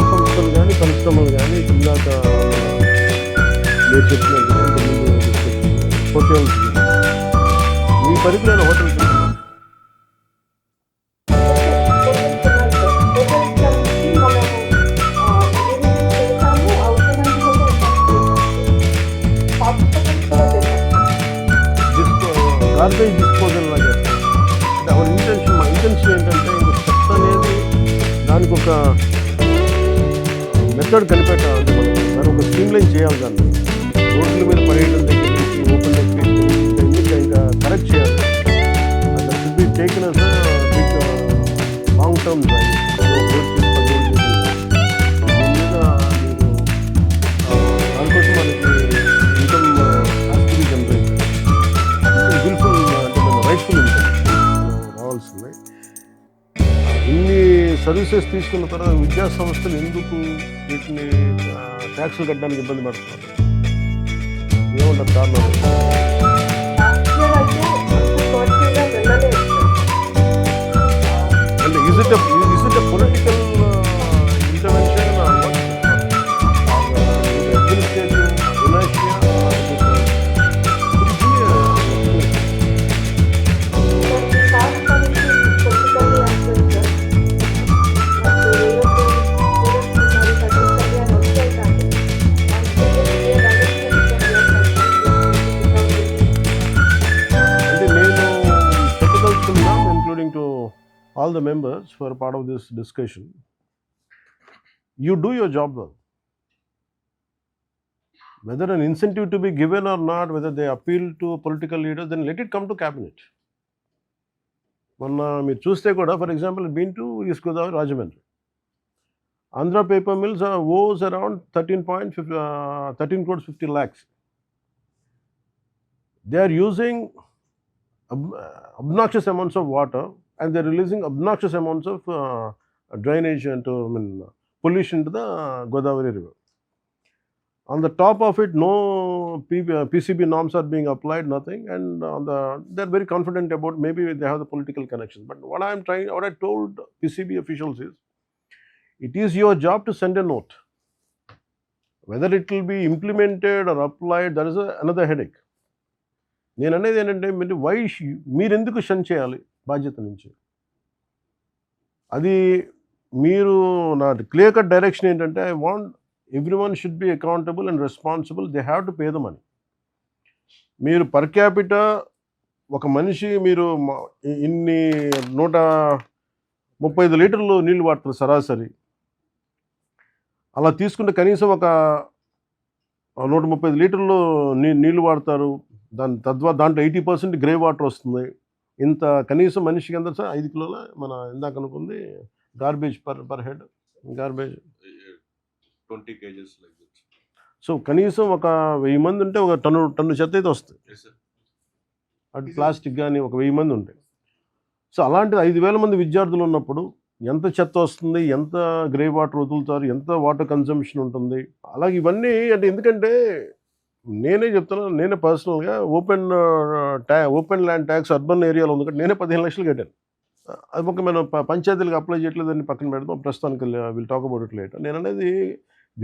సంస్థలు కానీ పరిశ్రమలు కానీ ఇందాక మీరు చెప్పినట్టుగా హోటల్స్ మీ పరిధిలో హోటల్స్ గార్బేజ్ డిస్పోజల్ లాగా చేస్తాం. అంటే అవర్ ఇంటెన్షన్, మా ఇంటెన్షన్ ఏంటంటే ఇంక చెత్త అనేది దానికి ఒక మెథడ్ కనిపెట్టాలి. అంటే మనం దాని ఒక స్ట్రీమ్ లైన్ చేయాలి. దాన్ని రోడ్ల మీద పడేయడం దగ్గర నుంచి ఓపెన్ ఇంకా కరెక్ట్ చేయాలి. That should be taken as with long term drive. దీని మీద మీరు దానికోసం మనకి income has to be generated. Wilful అంటే మన రైట్ఫుల్ ఇన్కమ్ రావాల్సిందే. ఇన్ని సర్వీసెస్ తీసుకున్న తర్వాత విద్యా సంస్థలు ఎందుకు వీటిని ట్యాక్సులు కట్టడానికి ఇబ్బంది పడుతున్నారు? ఏమంటారు కారణం? అంటే is it a political intervention administrative inertia? All the members who are part of this discussion, you do your job well. Whether an incentive to be given or not, whether they appeal to political leaders, then let it come to cabinet. Manna meer chuste kuda, for example, been to East Godavari, Rajahmundry. Andhra paper mills owes around 13 crores 50 lakhs. They are using obnoxious amounts of water, and they're releasing obnoxious amounts of drainage and pollution to the Godavari river. On the top of it, no PCB norms are being applied, nothing, and they're very confident about maybe they have the political connections. But what I told PCB officials is, it is your job to send a note. Whether it will be implemented or applied, that is another headache. నేను అనేది ఏంటంటే మీరు ఎందుకు షన్ చేయాలి బాధ్యత నుంచి? అది మీరు నా క్లియర్ కట్ డైరెక్షన్ ఏంటంటే, I want everyone should be accountable and responsible. They have to pay the money. మీరు పర్ క్యాపిటా ఒక మనిషి మీరు ఇన్ని 135 లీటర్లు నీళ్ళు వాడతారు సరాసరి. అలా తీసుకుంటే కనీసం ఒక 135 లీటర్లు నీళ్ళు వాడతారు. దాంట్లో 80% గ్రే వాటర్ వస్తుంది. ఇంత కనీసం మనిషికి ఎంత సార్? 5 కిలోల మన ఇందాక అనుకుంది garbage per head garbage 20 kgs like that. So కనీసం ఒక 1000 మంది ఉంటే ఒక టన్ను చెత్త అయితే వస్తుంది. అటు ప్లాస్టిక్ కానీ ఒక 1000 మంది ఉంటాయి. సో అలాంటిది 5000 మంది విద్యార్థులు ఉన్నప్పుడు ఎంత చెత్త వస్తుంది, ఎంత గ్రే వాటర్ వదులుతారు, ఎంత వాటర్ కన్సంప్షన్ ఉంటుంది. అలాగే ఇవన్నీ అంటే ఎందుకంటే నేనే చెప్తున్నాను, నేనే పర్సనల్గా ఓపెన్ ల్యాండ్ ట్యాక్స్ అర్బన్ ఏరియాలో ఉంది కాబట్టి నేనే 15 లక్షలు కట్టాను. అది ఒక మనం పంచాయతీలకు అప్లై చేయట్లేదని పక్కన పెడతాం, ప్రస్తుతానికి will talk about it later. నేను అనేది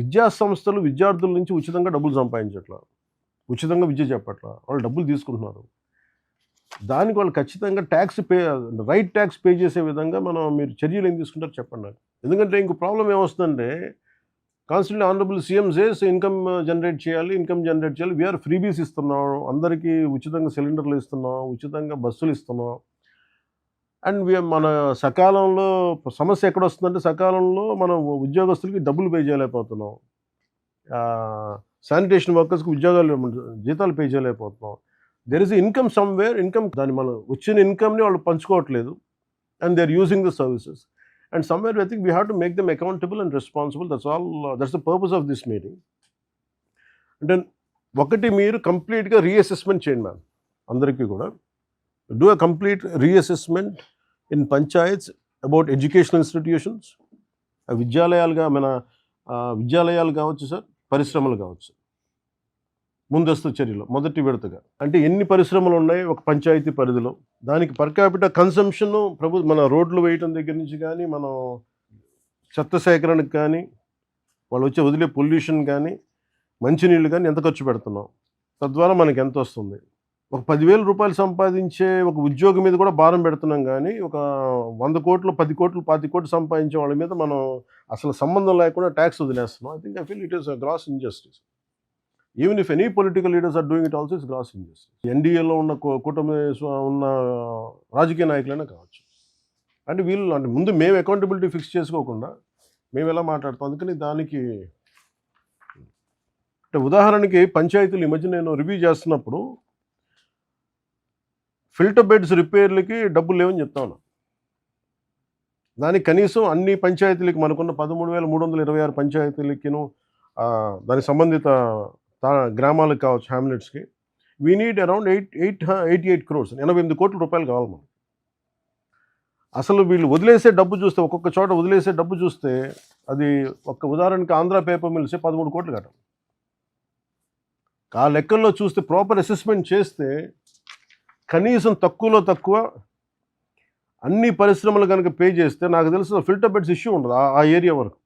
విద్యా సంస్థలు విద్యార్థుల నుంచి ఉచితంగా డబ్బులు సంపాదించట్లా, ఉచితంగా విద్య చెప్పట్లా, వాళ్ళు డబ్బులు తీసుకుంటున్నారు. దానికి వాళ్ళు ఖచ్చితంగా రైట్ ట్యాక్స్ పే చేసే విధంగా మీరు చర్యలు ఏం తీసుకుంటారో చెప్పండి నాకు. ఎందుకంటే ఇంకో ప్రాబ్లం ఏమొస్తుందంటే, constantly honourable CM says income generate చేయాలి. వీఆర్ ఫ్రీబీస్ ఇస్తున్నాం, అందరికీ ఉచితంగా సిలిండర్లు ఇస్తున్నాం, ఉచితంగా బస్సులు ఇస్తున్నాం. అండ్ మన సకాలంలో సమస్య ఎక్కడ వస్తుందంటే, సకాలంలో మనం ఉద్యోగస్తులకి డబ్బులు పే చేయలేకపోతున్నాం, శానిటేషన్ వర్కర్స్కి జీతాలు పే చేయలేకపోతున్నాం. దెర్ ఇస్ ఇన్కమ్ సమ్వేర్, దాన్ని మనం వచ్చిన ఇన్కమ్ని వాళ్ళు పంచుకోవట్లేదు, and they are using the services. And somewhere I think we have to make them accountable and responsible. That's all. That's the purpose of this meeting. And then ఒకటి మీరు కంప్లీట్గా reassessment చేయండి మ్యామ్. అందరికీ కూడా do a complete reassessment in panchayats about educational institutions. విద్యాలయాలు కావచ్చు sir, పరిశ్రమలు కావచ్చు. ముందస్తు చర్యలు మొదటి విడతగా అంటే ఎన్ని పరిశ్రమలు ఉన్నాయి ఒక పంచాయతీ పరిధిలో, దానికి పర్ క్యాపిటల్ కన్సంప్షన్ మన రోడ్లు వేయటం దగ్గర నుంచి కానీ, మనం చెత్త సేకరణకు కానీ, వాళ్ళు వచ్చే వదిలే పొల్యూషన్ కానీ మంచినీళ్ళు కానీ ఎంత ఖర్చు పెడుతున్నాం, తద్వారా మనకి ఎంత వస్తుంది. ఒక 10,000 రూపాయలు సంపాదించే ఒక ఉద్యోగి మీద కూడా భారం పెడుతున్నాం, కానీ ఒక 100 కోట్లు 10 కోట్లు 25 కోట్లు సంపాదించే వాళ్ళ మీద మనం అసలు సంబంధం లేకుండా ట్యాక్స్ వదిలేస్తున్నాం. I think I feel it is a gross injustice. Even if any political leaders are doing it also it's gross injustice. ఎన్డీఏలో ఉన్న కూటమి ఉన్న రాజకీయ నాయకులైనా కావచ్చు. అంటే వీళ్ళు అంటే ముందు మేము అకౌంటబిలిటీ ఫిక్స్ చేసుకోకుండా మేము ఎలా మాట్లాడతాం. అందుకని దానికి అంటే ఉదాహరణకి పంచాయతీలు ఈ మధ్య నేను రివ్యూ చేస్తున్నప్పుడు ఫిల్టర్ బెడ్స్ రిపేర్లకి డబ్బులు లేవని చెప్తా ఉన్నా. దానికి కనీసం అన్ని పంచాయతీలకి మనకున్న 13,326 పంచాయతీలకిను దానికి సంబంధిత గ్రామాలకు కావచ్చు, హ్యామ్లెట్స్కి వీ నీడ్ అరౌండ్ 88 crores, 88 కోట్ల రూపాయలు కావాలి మనకి. అసలు వీళ్ళు వదిలేసే డబ్బు చూస్తే, ఒక్కొక్క చోట వదిలేసే డబ్బు చూస్తే అది ఒక్క ఉదాహరణకి ఆంధ్ర పేపర్ మిల్సే 13 కోట్లు కట్టాలి. ఆ లెక్కల్లో చూస్తే ప్రాపర్ అసెస్మెంట్ చేస్తే కనీసం తక్కువలో తక్కువ అన్ని పరిశ్రమలు కనుక పే చేస్తే నాకు తెలిసిన ఫిల్టర్ బెడ్స్ ఇష్యూ ఉండదు ఆ ఏరియా వరకు.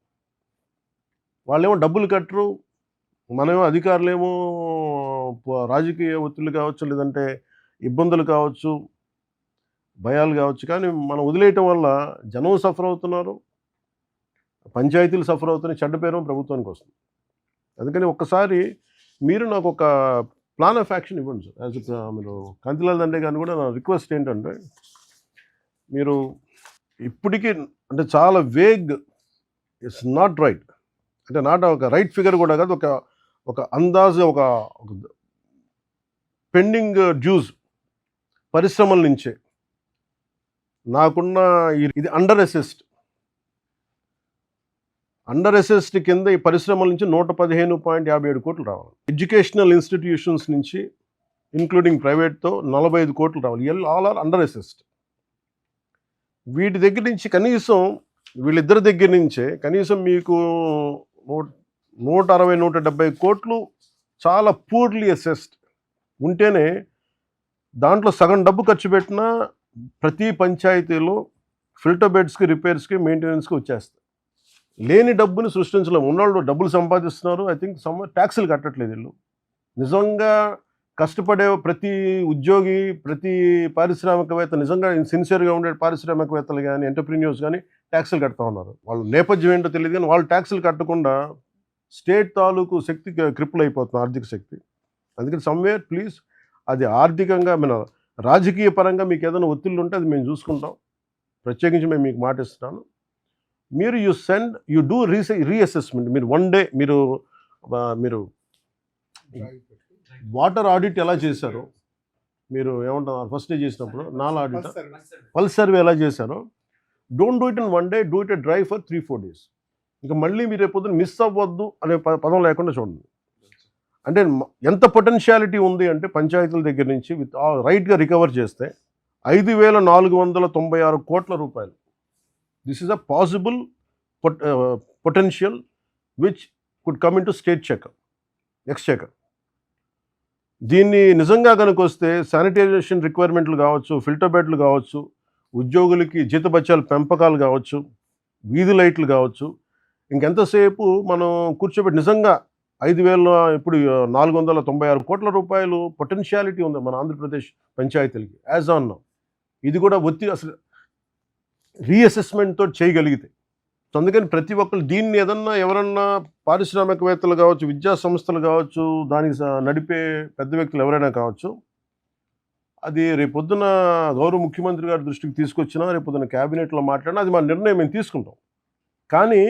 వాళ్ళేమో డబ్బులు కట్టరు, మనమేమో అధికారులేమో రాజకీయ ఒత్తిళ్ళు కావచ్చు, లేదంటే ఇబ్బందులు కావచ్చు, భయాలు కావచ్చు, కానీ మనం వదిలేయటం వల్ల జనం సఫర్ అవుతున్నారు, పంచాయతీలు సఫర్ అవుతున్నాయి, చెడ్డ పేరు ప్రభుత్వానికి వస్తుంది. అందుకని ఒక్కసారి మీరు నాకు ఒక ప్లాన్ ఆఫ్ యాక్షన్ ఇవ్వండి సార్. యాజ్ మీరు కాంతిలాల్ దండే గారిని కూడా నా రిక్వెస్ట్ ఏంటంటే, మీరు ఇప్పటికీ అంటే చాలా వేగ్, ఇట్స్ నాట్ రైట్, అంటే నాట్ ఒక రైట్ ఫిగర్ కూడా కాదు, ఒక అందాజు ఒక పెండింగ్ డ్యూస్ పరిశ్రమల నుంచే నాకున్న ఇది అండర్ అసెస్డ్ కింద ఈ పరిశ్రమల నుంచి 115.57 కోట్లు రావాలి. ఎడ్యుకేషనల్ ఇన్స్టిట్యూషన్స్ నుంచి ఇంక్లూడింగ్ ప్రైవేట్తో 45 కోట్లు రావాలి. All are under assessed. వీటి దగ్గర నుంచి కనీసం వీళ్ళిద్దరి దగ్గర నుంచే కనీసం మీకు 160-170 కోట్లు చాలా పూర్లీ అసెస్డ్ ఉంటేనే దాంట్లో సగం డబ్బు ఖర్చు పెట్టినా ప్రతి పంచాయతీలో ఫిల్టర్ బెడ్స్కి, రిపేర్స్కి, మెయింటెనెన్స్కి వచ్చేస్తాయి. లేని డబ్బుని సృష్టించలేము. ఉన్నవాళ్ళు డబ్బులు సంపాదిస్తున్నారు, ఐ థింక్ ట్యాక్సులు కట్టట్లేదు వీళ్ళు. నిజంగా కష్టపడే ప్రతి ఉద్యోగి, ప్రతి పారిశ్రామికవేత్త, నిజంగా సిన్సియర్గా ఉండే పారిశ్రామికవేత్తలు కానీ, ఎంటర్ప్రీన్యూర్స్ కానీ ట్యాక్సులు కడతా ఉన్నారు. వాళ్ళ నేపథ్యం ఏంటో తెలియదు, కానీ వాళ్ళు ట్యాక్సులు కట్టకుండా స్టేట్ తాలూకు శక్తి క్రిపుల్ అయిపోతుంది, ఆర్థిక శక్తి. అందుకని సమ్వేర్ ప్లీజ్, అది ఆర్థికంగా మన రాజకీయ పరంగా మీకు ఏదైనా ఒత్తిళ్ళు ఉంటే అది మేము చూసుకుంటాం. ప్రత్యేకించి మేము మీకు మాట ఇస్తున్నాను. మీరు యూ డూ రీఅసెస్మెంట్. మీరు వన్ డే మీరు వాటర్ ఆడిట్ ఎలా చేశారో, మీరు ఏమంటారు ఫస్ట్ డే చేసినప్పుడు ఆడిట్, పల్స్ సర్వే ఎలా చేశారో, don't do it in one day, do it dry for 3-4 days. ఇంకా మళ్ళీ మీరు రేపొద్దున మిస్ అవ్వద్దు అనే పదం లేకుండా చూడండి. అంటే ఎంత పొటెన్షియాలిటీ ఉంది అంటే పంచాయతీల దగ్గర నుంచి విత్ రైట్గా రికవర్ చేస్తే 5,496 కోట్ల రూపాయలు. This is a possible potential which could come in to state Exchequer. దీన్ని నిజంగా కనుక వస్తే శానిటైజేషన్ రిక్వైర్మెంట్లు కావచ్చు, ఫిల్టర్ బెడ్లు కావచ్చు, ఉద్యోగులకి జీతభత్యాల పెంపకాలు కావచ్చు, వీధి లైట్లు కావచ్చు, ఇంకెంతసేపు మనం కూర్చోబెట్టి నిజంగా 5,496 కోట్ల రూపాయలు పొటెన్షియాలిటీ ఉంది మన ఆంధ్రప్రదేశ్ పంచాయతీలకి యాజ్ ఆన్ నౌ. ఇది కూడా అసలు రీఅసెస్మెంట్తో చేయగలిగితే. సో అందుకని ప్రతి ఒక్కరు దీన్ని ఎవరన్నా పారిశ్రామికవేత్తలు కావచ్చు, విద్యా సంస్థలు కావచ్చు, దానికి నడిపే పెద్ద వ్యక్తులు ఎవరైనా కావచ్చు, అది రేపొద్దున గౌరవ ముఖ్యమంత్రి గారి దృష్టికి తీసుకొచ్చినా, రేపొద్దున క్యాబినెట్లో మాట్లాడినా అది మా నిర్ణయం మేము తీసుకుంటాం. కానీ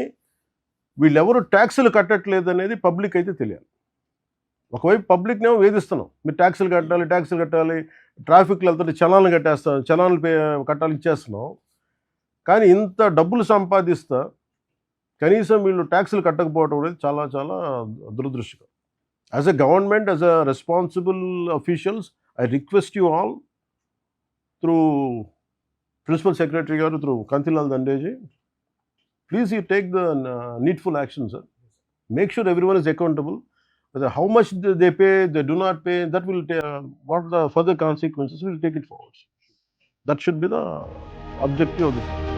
వీళ్ళెవరు ట్యాక్సులు కట్టట్లేదు అనేది పబ్లిక్ అయితే తెలియాలి. ఒకవైపు పబ్లిక్నేమో వేధిస్తున్నాం, మీరు ట్యాక్సులు కట్టాలి, ట్రాఫిక్లు వెళ్తుంటే చలాన్లు కట్టాలి ఇచ్చేస్తున్నాం. కానీ ఇంత డబ్బులు సంపాదిస్తా కనీసం వీళ్ళు ట్యాక్సులు కట్టకపోవడం అనేది చాలా చాలా దురదృష్టకరం. As a government, as a responsible officials, I request you all through principal secretary గారు, through Kantilal Dandeji, please you take the needful action, sir. Make sure everyone is accountable. Whether how much they pay, they do not pay, that will what the further consequences, will take it forward. That should be the objective of this.